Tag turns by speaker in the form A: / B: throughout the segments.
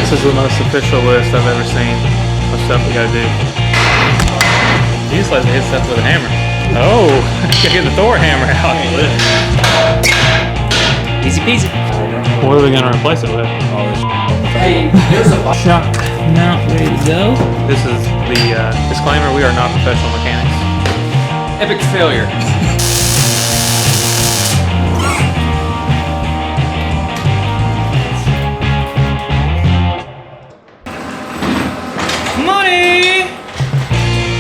A: This is the most official list I've ever seen of stuff we gotta do. He just likes to hit stuff with a hammer. Oh, gotta get the Thor hammer out.
B: Easy peasy.
A: What are we gonna replace it with?
B: All this hey, there's a
A: shock mount ready to go. This is the disclaimer, we are not professional mechanics.
B: Epic failure.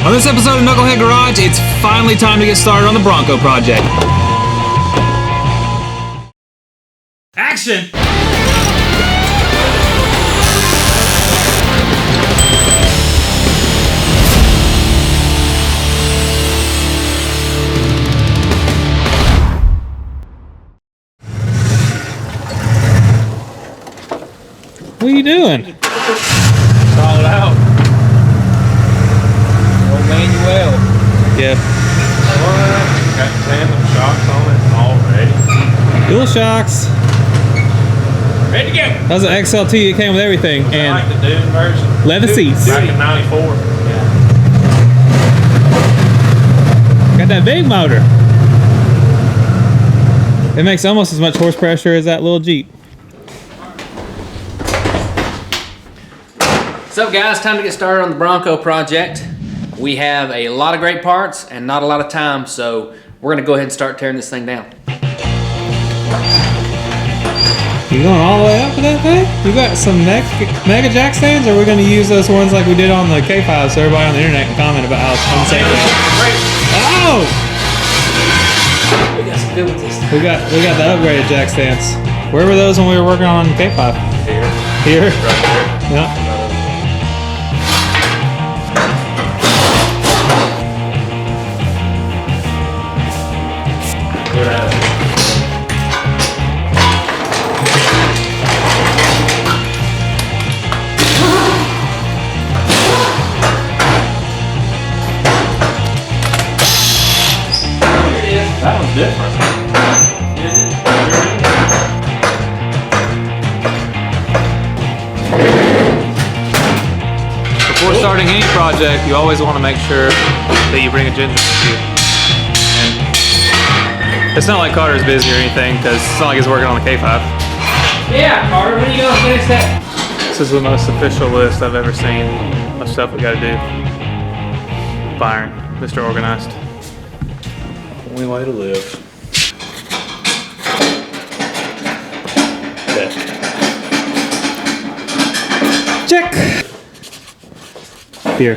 B: On this episode of Knucklehead Garage, it's finally time to get started on the Bronco project.
A: Action! What are you doing?
B: Crawl it out. Manuel.
A: Yeah.
C: What? Got tandem shocks on it already.
A: Dual shocks.
B: Ready to go.
A: That was an XLT. It came with everything. And
C: like the Dune version.
A: leather seats.
C: Back in '94.
B: Yeah.
A: Got that big motor. It makes almost as much horse pressure as that little Jeep.
B: What's up, guys? Time to get started on the Bronco project. We have a lot of great parts and not a lot of time, so we're gonna go ahead and start tearing this thing down.
A: You going all the way up with that thing? You got some mega jack stands, or are we gonna use those ones like we did on the K5 so everybody on the internet can comment about how unsafe they are? Oh!
B: We got some good with this.
A: We got the upgraded jack stands. Where were those when we were working on K5?
C: Here.
A: Here?
C: Right there.
A: Yeah.
C: That one's different.
A: Before starting any project, you always want to make sure that you bring a ginger with you. And it's not like Carter's busy or anything, because it's not like he's working on the K5.
B: Yeah, Carter, when are you gonna finish that?
A: This is the most official list I've ever seen of stuff we gotta do. Byron, Mr. Organized.
C: Only way to live.
A: Check! Beer.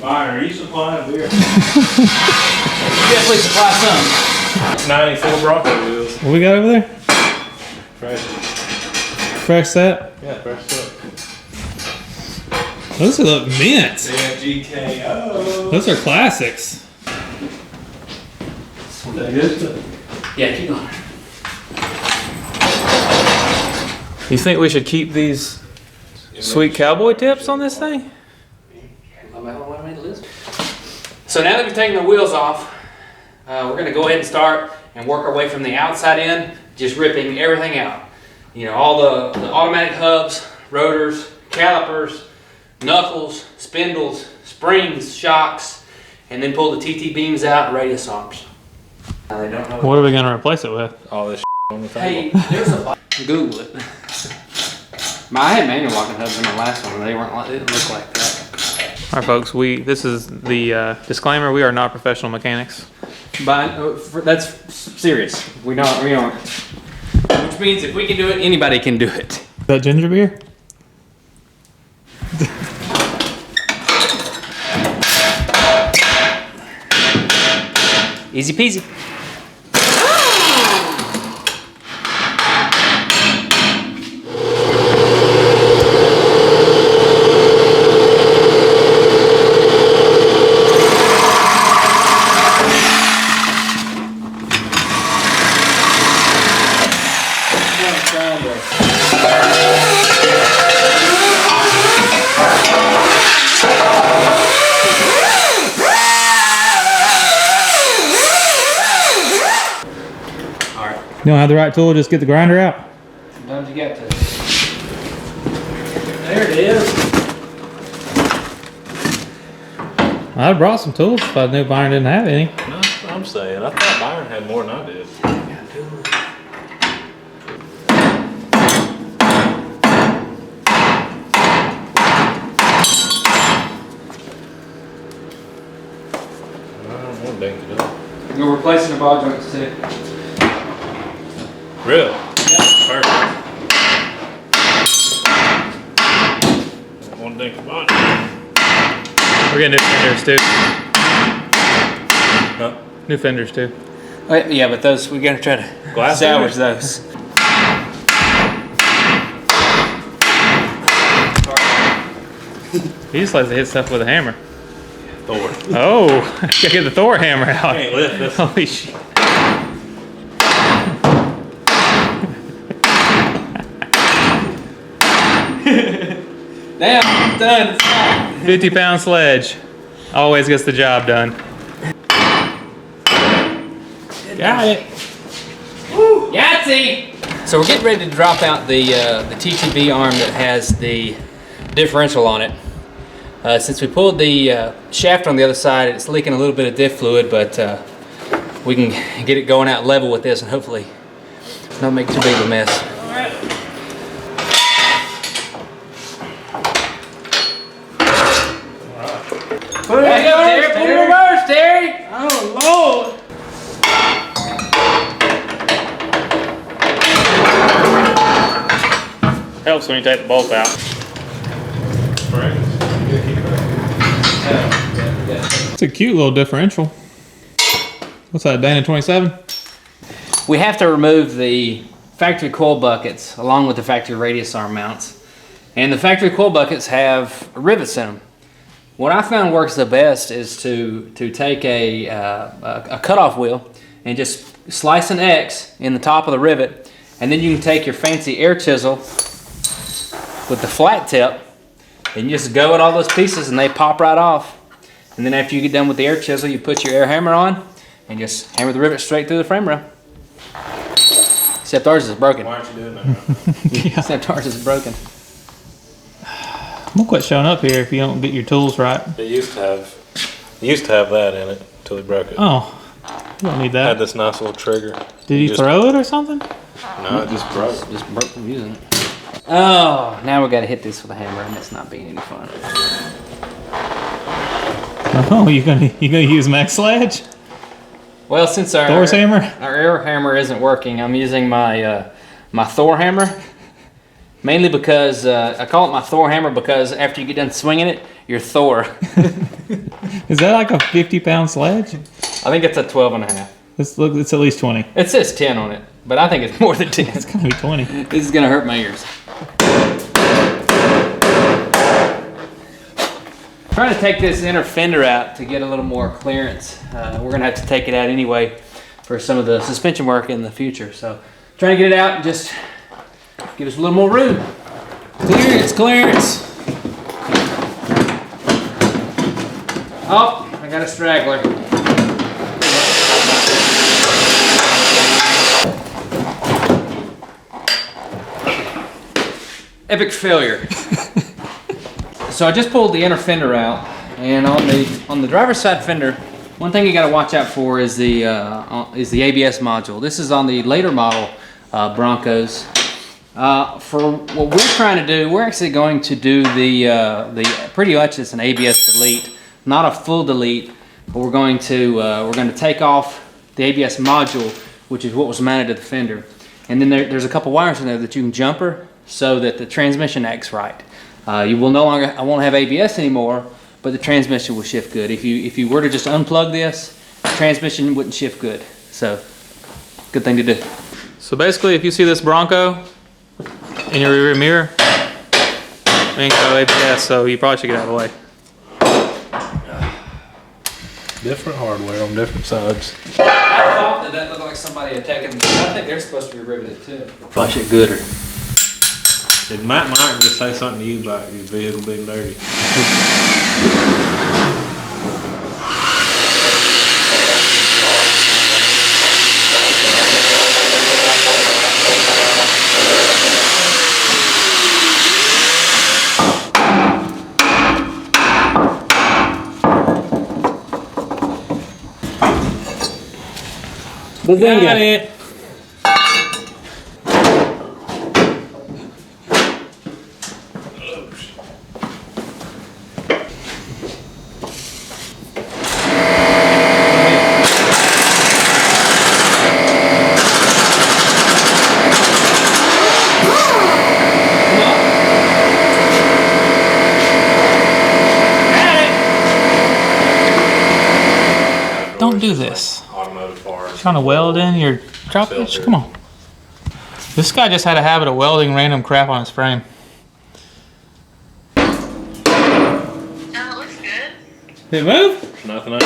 C: Byron, are you supplying beer?
B: Definitely supply some.
C: 94 Bronco wheels.
A: What we got over there?
C: Fresh.
A: Fresh set?
C: Yeah, fresh up.
A: Those look mint.
C: Yeah, GKO.
A: Those are classics.
C: That good?
B: Yeah, keep going.
A: You think we should keep these sweet cowboy tips on this thing?
B: So now that we've taken the wheels off, we're going to go ahead and start and work our way from the outside in, just ripping everything out. You know, all the automatic hubs, rotors, calipers, knuckles, spindles, springs, shocks, and then pull the TT beams out and radius arms. They don't know
A: What are we going to replace it with?
C: All this on the
B: Hey,
C: table.
B: there's a Google it. I had manual locking hubs in my last one, and they didn't look like that.
A: All right, folks. This is the disclaimer. We are not professional mechanics.
B: But that's serious. We aren't. Which means if we can do it, anybody can do it.
A: Is that ginger beer?
B: Easy peasy.
A: You don't have the right tool, just get the grinder out.
B: Sometimes you got to. There it is.
A: I'd have brought some tools if I knew Byron didn't have any.
C: No, that's what I'm saying. I thought Byron had more than I did.
B: You're replacing the ball joints too.
C: Really?
B: Yep.
C: Perfect. One dink about it.
A: We're getting new fenders too.
C: Huh?
A: New fenders too.
B: Oh, yeah, but those, we're gonna try to
C: Glass
B: salvage those.
A: He just likes to hit stuff with a hammer.
C: Thor.
A: Oh, gotta get the Thor hammer out.
C: Can't lift this.
A: Holy shit.
B: Damn, it's done. It's done.
A: 50-pound sledge. Always gets the job done. Got it.
B: Woo, Yahtzee! So we're getting ready to drop out the Tgv arm that has the differential on it. Since we pulled the shaft on the other side, it's leaking a little bit of diff fluid, but we can get it going out level with this and hopefully not make too big of a mess. Put it in reverse, Terry. Put it in reverse, Terry. Oh, Lord.
A: Helps when you take the bolt out. It's a cute little differential. What's that, Dana 27?
B: We have to remove the factory coil buckets along with the factory radius arm mounts. And the factory coil buckets have rivets in them. What I found works the best is to take a cutoff wheel and just slice an X in the top of the rivet, and then you can take your fancy air chisel with the flat tip and you just go at all those pieces and they pop right off. And then after you get done with the air chisel, you put your air hammer on and just hammer the rivet straight through the frame rail. Except ours is broken.
C: Why aren't you doing that?
A: Yeah.
B: Except ours is broken.
A: I'm gonna quit showing up here if you don't get your tools right.
C: It used to have that in it until he broke it.
A: Oh, you don't need
C: It
A: that.
C: had this nice little trigger.
A: Did he
C: just
A: throw it or something?
C: No, it just broke.
B: Just broke from using it. Oh, now we gotta hit this with a hammer and it's not being any fun.
A: Oh, you gonna use Max Sledge?
B: Well, since
A: Thor's hammer?
B: our air hammer isn't working, I'm using my my Thor hammer. Mainly because I call it my Thor hammer because after you get done swinging it, you're Thor.
A: Is that like a 50-pound sledge?
B: I think it's a 12 and a half.
A: It's at least 20.
B: It says 10 on it, but I think it's more than 10.
A: It's gotta be 20.
B: This is gonna hurt my ears. Trying to take this inner fender out to get a little more clearance. We're gonna have to take it out anyway for some of the suspension work in the future. So trying to get it out and just give us a little more room. Clearance, clearance. Oh, I got a straggler. Epic failure. So I just pulled the inner fender out, and on the driver's side fender, one thing you got to watch out for is the ABS module. This is on the later model Broncos. For what we're trying to do, we're actually going to do the pretty much it's an ABS delete, not a full delete, but we're going to take off the ABS module, which is what was mounted to the fender, and then there's a couple wires in there that you can jumper so that the transmission acts right. You will no longer, I won't have ABS anymore, but the transmission will shift good. If you were to just unplug this, the transmission wouldn't shift good. So, good thing to do.
A: So basically, if you see this Bronco in your rearview mirror, it ain't got ABS, so you probably should get out of the way.
C: Different hardware on different sides.
B: I thought that looked like somebody had taken, I think they're supposed to be riveted too. Flush it gooder.
C: Did Matt Mike just say something to you about your vehicle being dirty?
A: Got it. Don't do this.
C: Automotive parts.
A: Trying to weld in your drop hitch? Come on. This guy just had a habit of welding random crap on his frame.
D: It looks good.
A: Did it move?
C: Nothing. Oh,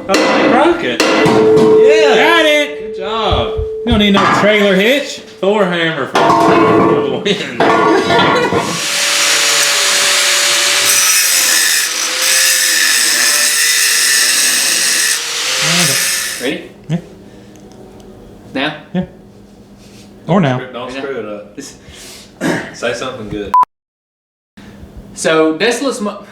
C: I broke it. Yeah.
A: Got it.
C: Good job.
A: You don't need no trailer hitch.
C: Thor hammer for the win.
B: Ready?
A: Yeah.
B: Now?
A: Yeah. Or now.
C: Don't screw it up. Say something good.
B: So, Desolate's
C: Oh,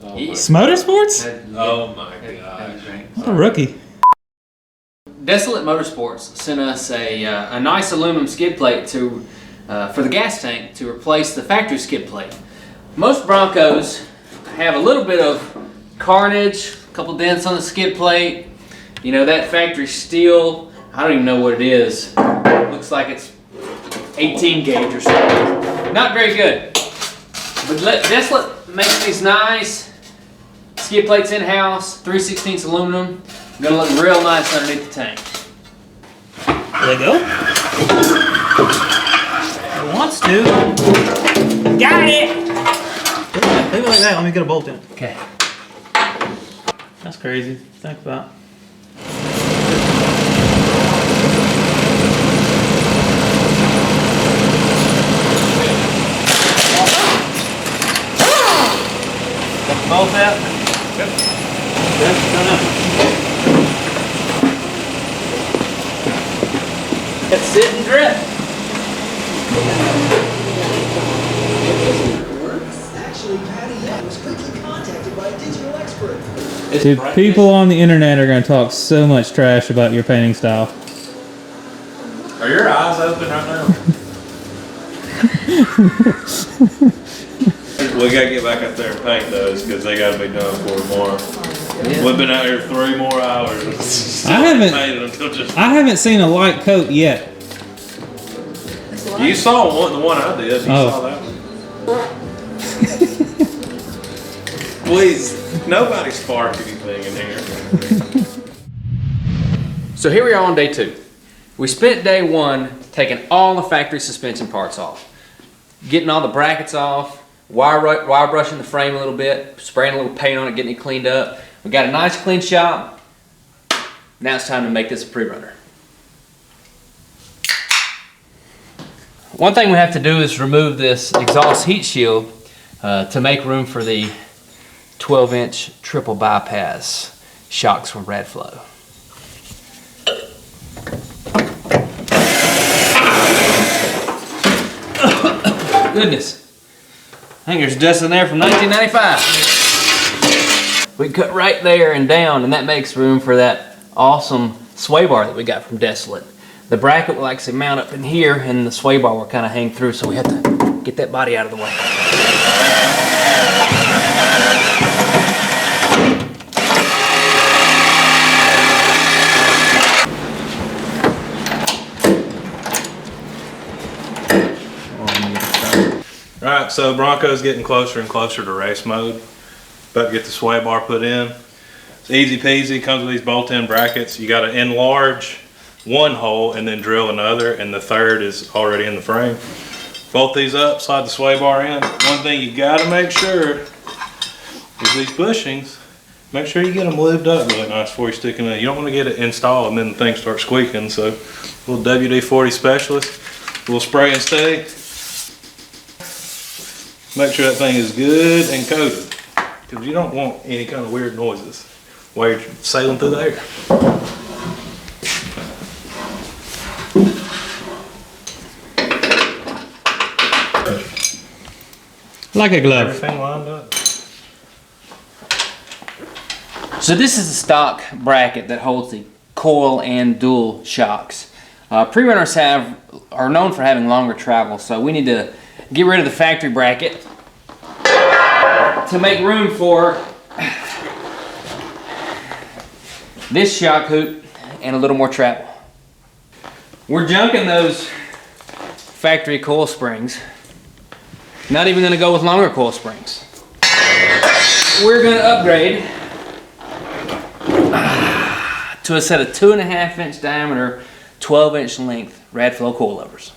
C: my,
A: Motorsports?
C: oh my gosh.
A: What a rookie.
B: Desolate Motorsports sent us a nice aluminum skid plate to for the gas tank to replace the factory skid plate. Most Broncos have a little bit of carnage, a couple dents on the skid plate. You know, that factory steel, I don't even know what it is. Looks like it's 18 gauge or something. Not very good. But Desolate makes these nice skid plates in-house, 3/16 aluminum. Gonna look real nice underneath the tank.
A: There you go. It wants to. Got it! Leave it like that. Let me get a bolt in it.
B: Okay.
A: That's crazy. Think about.
B: Got the bolt out?
C: Yep.
B: Let's sit and drip.
E: Actually, Patty was quickly contacted by a digital expert.
A: Dude, people on the internet are going to talk so much trash about your painting style.
C: Are your eyes open right now? We gotta get back up there and paint those because they gotta be done for tomorrow.
B: Yeah.
C: We've been out here 3 more hours. And still
A: I haven't-
C: painted until just.
A: I haven't seen a light coat yet.
C: You saw the one I did. You
A: Oh.
C: saw that one. Please, nobody spark anything in here.
B: So here we are on day 2. We spent day 1 taking all the factory suspension parts off, getting all the brackets off, wire brushing the frame a little bit, spraying a little paint on it, getting it cleaned up. We got a nice clean shop. Now it's time to make this a Prerunner. One thing we have to do is remove this exhaust heat shield to make room for the 12-inch triple bypass shocks from Radflo. Goodness. I think there's dust in there from 1995. We cut right there and down, and that makes room for that awesome sway bar that we got from Desolate. The bracket will actually mount up in here, and the sway bar will kind of hang through, so we have to get that body out of the way.
C: Alright, so Bronco's getting closer and closer to race mode. About to get the sway bar put in. It's easy peasy, comes with these bolt-in brackets. You gotta enlarge one hole and then drill another, and the third is already in the frame. Bolt these up, slide the sway bar in. One thing you gotta make sure is these bushings, make sure you get them lubed up really nice before you stick them in. You don't wanna get it installed and then the thing starts squeaking, so a little WD-40 specialist, a little spray and stay. Make sure that thing is good and coated, because you don't want any kind of weird noises while you're sailing through the air.
A: Like a glove.
C: Everything lined up.
B: So this is the stock bracket that holds the coil and dual shocks. Prerunners are known for having longer travel, so we need to get rid of the factory bracket to make room for this shock hoop and a little more travel. We're junking those factory coil springs. Not even going to go with longer coil springs. We're going to upgrade to a set of 2.5 inch diameter, 12 inch length Radflo coilovers.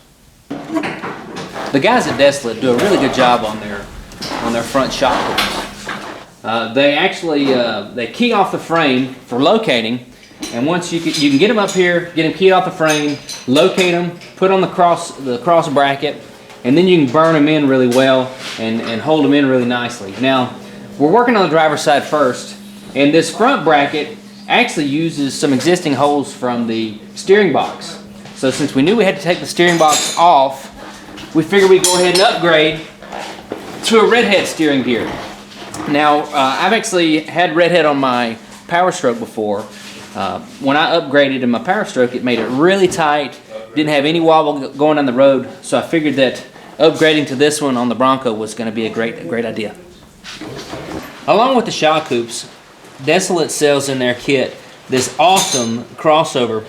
B: The guys at Desolate do a really good job on their front shock hoops. They actually they key off the frame for locating, and once you can get them up here, get them keyed off the frame, locate them, put on the cross bracket, and then you can burn them in really well and hold them in really nicely. Now, we're working on the driver's side first, and this front bracket actually uses some existing holes from the steering box. So since we knew we had to take the steering box off, we figured we'd go ahead and upgrade to a Redhead steering gear. Now, I've actually had Redhead on my Power Stroke before. When I upgraded in my Power Stroke, it made it really tight, didn't have any wobble going down the road, so I figured that upgrading to this one on the Bronco was going to be a great idea. Along with the shock hoops, Desolate sells in their kit this awesome crossover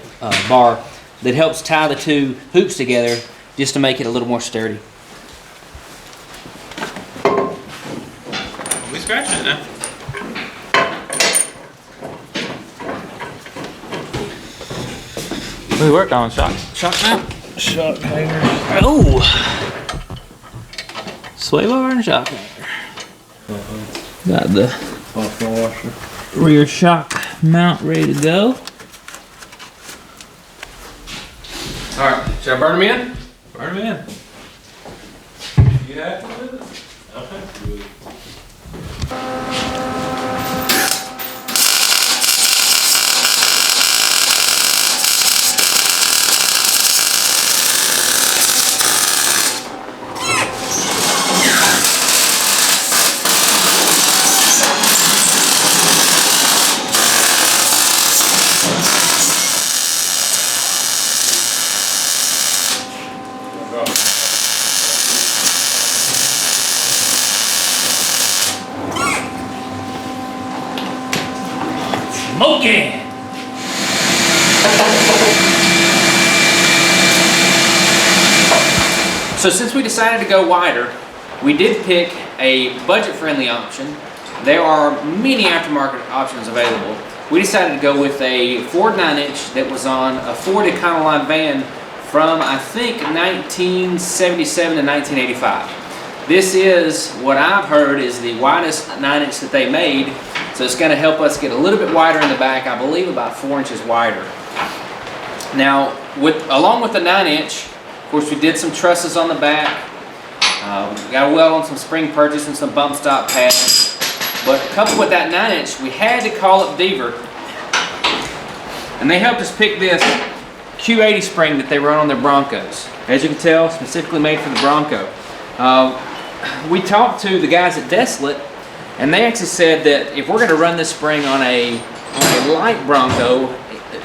B: bar that helps tie the two hoops together just to make it a little more sturdy.
A: We scratching it now. We worked on shock mount.
C: Shock hanger.
A: Oh! Sway bar and shock hanger. Got the
C: Washer.
A: rear shock mount ready to go.
B: Alright, should I burn them in?
A: Burn them in.
C: You happy with it? I'm happy with it.
B: Smoking! So since we decided to go wider, we did pick a budget-friendly option. There are many aftermarket options available. We decided to go with a Ford 9-inch that was on a Ford Econoline van from, I think, 1977 to 1985. This is, what I've heard, is the widest 9-inch that they made. So it's going to help us get a little bit wider in the back, I believe about 4 inches wider. Now, along with the 9-inch, of course we did some trusses on the back, got a weld on some spring purchase and some bump stop pads. But coupled with that 9-inch, we had to call up Deaver, and they helped us pick this Q80 spring that they run on their Broncos. As you can tell, specifically made for the Bronco. We talked to the guys at Desolate, and they actually said that if we're going to run this spring on a light Bronco,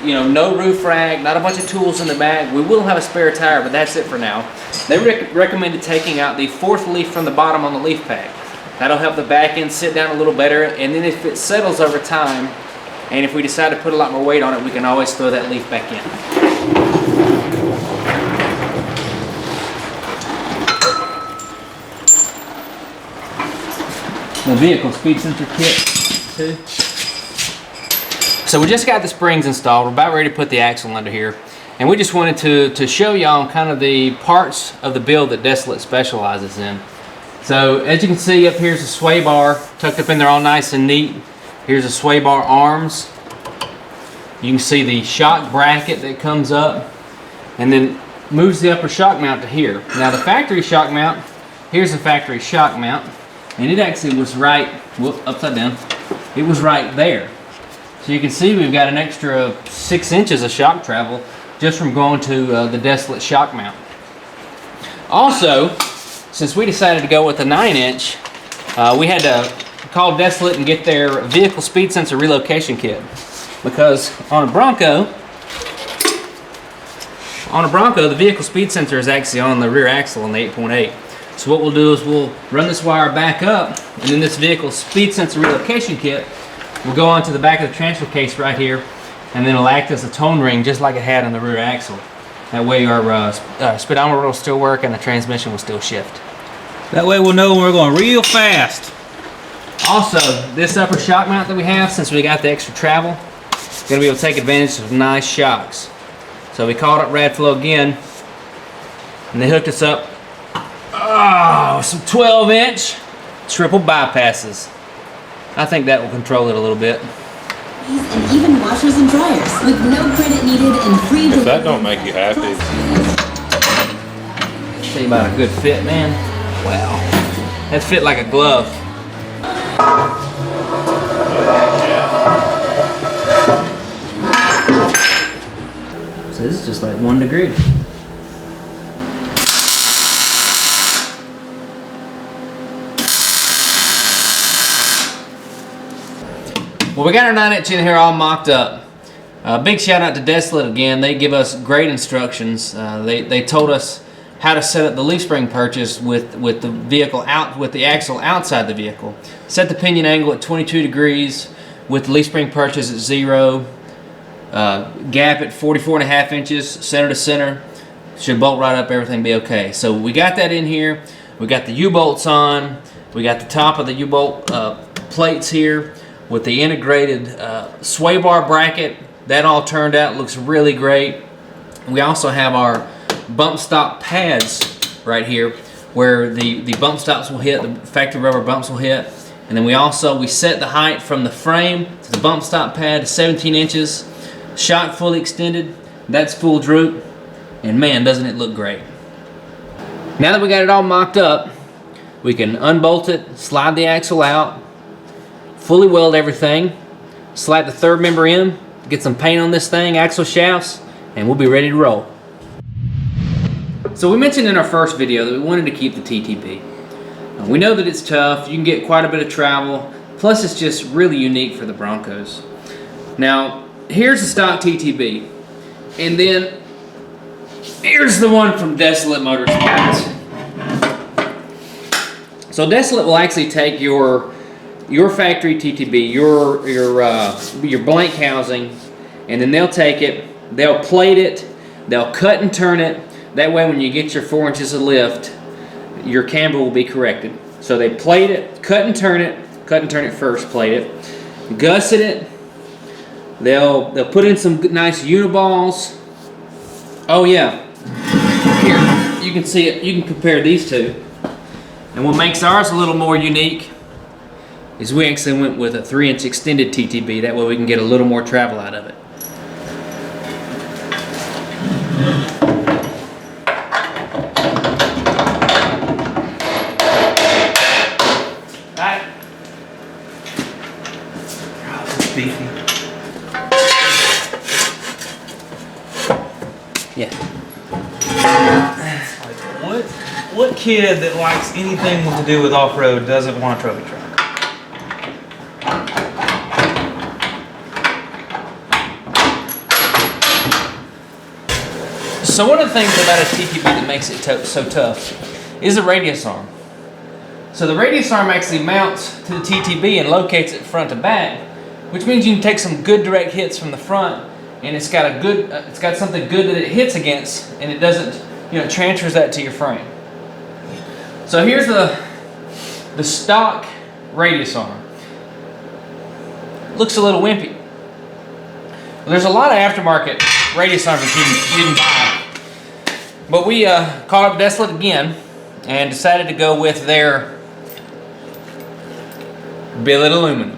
B: you know, no roof rack, not a bunch of tools in the back, we will have a spare tire, but that's it for now. They recommended taking out the 4th leaf from the bottom on the leaf pack. That'll help the back end sit down a little better, and then if it settles over time, and if we decide to put a lot more weight on it, we can always throw that leaf back in. The vehicle speed sensor kit too. So we just got the springs installed. We're about ready to put the axle under here, and we just wanted to show y'all kind of the parts of the build that Desolate specializes in. So as you can see, up here's a sway bar tucked up in there all nice and neat. Here's a sway bar arms. You can see the shock bracket that comes up and then moves the upper shock mount to here. Now the factory shock mount, here's the factory shock mount. And it actually was right, whoop, upside down. It was right there. So you can see we've got an extra 6 inches of shock travel just from going to the Desolate shock mount. Also, since we decided to go with a 9-inch, we had to call Desolate and get their vehicle speed sensor relocation kit. Because on a Bronco, On a Bronco, the vehicle speed sensor is actually on the rear axle on the 8.8. So what we'll do is we'll run this wire back up, and then this vehicle speed sensor relocation kit will go onto the back of the transfer case right here, and then it'll act as a tone ring just like it had on the rear axle. That way our speedometer will still work and the transmission will still shift.
F: That way we'll know when we're going real fast.
B: Also, this upper shock mount that we have, since we got the extra travel, is going to be able to take advantage of nice shocks. So we called up Radflo again, and they hooked us up some 12-inch triple bypasses. I think that will control it a little bit.
G: And even washers and dryers with no credit needed and free
C: If that don't make you happy.
B: Tell you about a good fit, man. Wow, that fit like a glove. So this is just like 1 degree. Well, we got our 9-inch in here all mocked up. Big shout out to Desolate again. They give us great instructions. They told us how to set up the leaf spring purchase with the vehicle with the axle outside the vehicle. Set the pinion angle at 22 degrees with the leaf spring purchase at 0. Gap at 44.5 inches, center to center. Should bolt right up, everything be okay. So we got that in here. We got the U-bolts on. We got the top of the U-bolt plates here with the integrated sway bar bracket. That all turned out, looks really great. We also have our bump stop pads right here where the bump stops will hit, the factory rubber bumps will hit. And then we set the height from the frame to the bump stop pad to 17 inches. Shock fully extended, that's full droop, and man, doesn't it look great. Now that we got it all mocked up, we can unbolt it, slide the axle out, fully weld everything, slide the third member in, get some paint on this thing, axle shafts, and we'll be ready to roll. So we mentioned in our first video that we wanted to keep the TTB. We know that it's tough, you can get quite a bit of travel, plus it's just really unique for the Broncos. Now, here's the stock TTB, and then here's the one from Desolate Motorsports. So Desolate will actually take your factory TTB, your blank housing, and then they'll take it, they'll plate it, they'll cut and turn it. That way when you get your 4 inches of lift, your camber will be corrected. So they plate it, cut and turn it first, plate it, gusset it. They'll put in some nice uniballs. Oh yeah, here you can see it. You can compare these two. And what makes ours a little more unique is we actually went with a 3-inch extended TTB. That way we can get a little more travel out of it.
F: Beefy.
B: Yeah.
F: What kid that likes anything to do with off-road doesn't want a trophy truck?
B: So one of the things about a TTB that makes it so tough is the radius arm. So the radius arm actually mounts to the TTB and locates it front to back, which means you can take some good direct hits from the front, and it's got a good, it's got something good that it hits against, and it doesn't, it transfers that to your frame. So here's the stock radius arm. Looks a little wimpy. Well, there's a lot of aftermarket radius arms that you can buy, but we called up Desolate again and decided to go with their billet aluminum.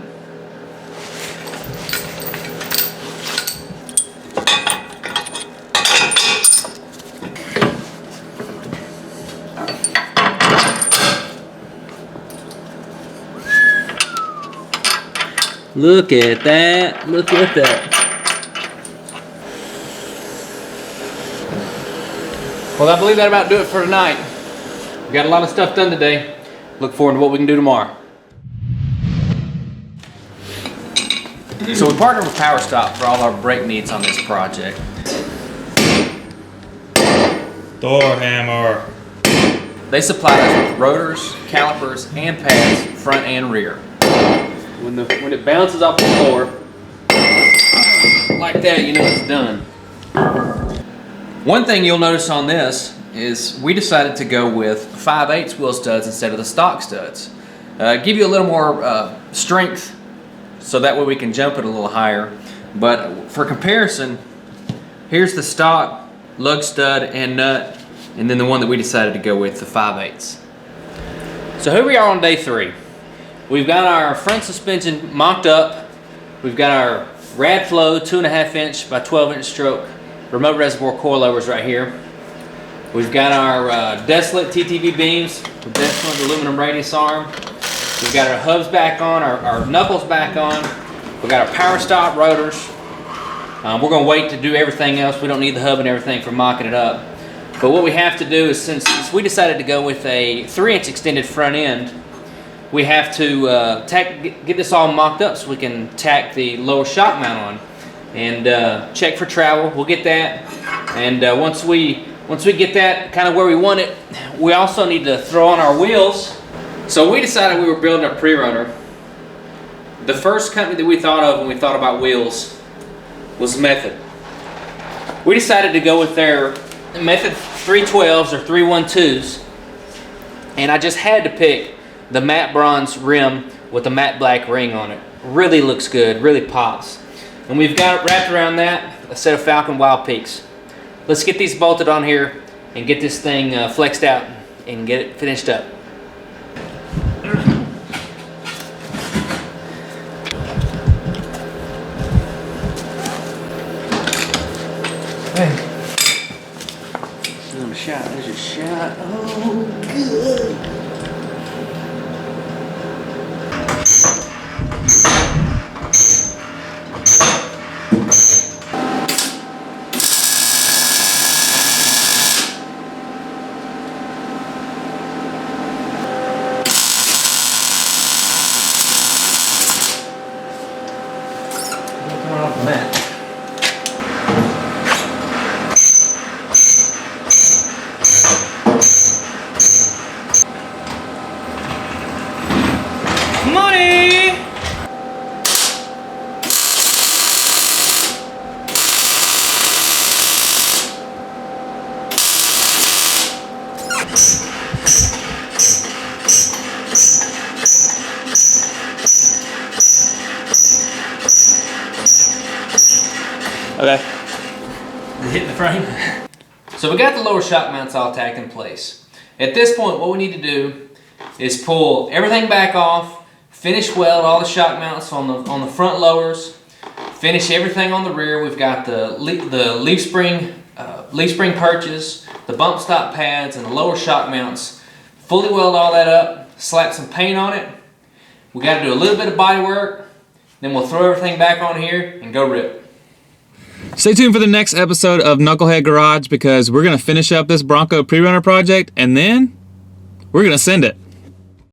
B: Look at that. Look at that. Well, I believe that about do it for tonight. We got a lot of stuff done today. Look forward to what we can do tomorrow. So we partnered with Power Stop for all our brake needs on this project.
A: Thor hammer.
B: They supply us with rotors, calipers, and pads, front and rear. When it bounces off the floor, like that, you know it's done. One thing you'll notice on this is we decided to go with 5/8 wheel studs instead of the stock studs. Give you a little more strength, so that way we can jump it a little higher. But for comparison, here's the stock lug stud and nut, and then the one that we decided to go with, the 5/8. So here we are on day 3. We've got our front suspension mocked up. We've got our Radflo 2.5 inch by 12 inch stroke remote reservoir coilovers right here. We've got our Desolate TTV beams with Desolate aluminum radius arm. We've got our hubs back on, our knuckles back on. We've got our power stop rotors. We're going to wait to do everything else. We don't need the hub and everything for mocking it up. But what we have to do is, since we decided to go with a 3-inch extended front end, we have to get this all mocked up so we can tack the lower shock mount on and check for travel. We'll get that, and once we get that kind of where we want it, we also need to throw on our wheels. So we decided we were building a Prerunner. The first company that we thought of when we thought about wheels was Method. We decided to go with their Method 312s or 312s, and I just had to pick the matte bronze rim with the matte black ring on it. Really looks good, really pops. And we've got wrapped around that a set of Falken Wild Peaks. Let's get these bolted on here and get this thing flexed out and get it finished up. Hey. There's a shot, there's a shot. Oh, good.
A: Money!
B: Okay. Hitting the frame. So we got the lower shock mounts all tacked in place. At this point, what we need to do is pull everything back off, finish weld all the shock mounts on the front lowers, finish everything on the rear. We've got the leaf spring perches, the bump stop pads, and the lower shock mounts. Fully weld all that up, slap some paint on it. We got to do a little bit of body work, then we'll throw everything back on here and go rip.
A: Stay tuned for the next episode of Knucklehead Garage, because we're going to finish up this Bronco Prerunner project and then we're going to send it.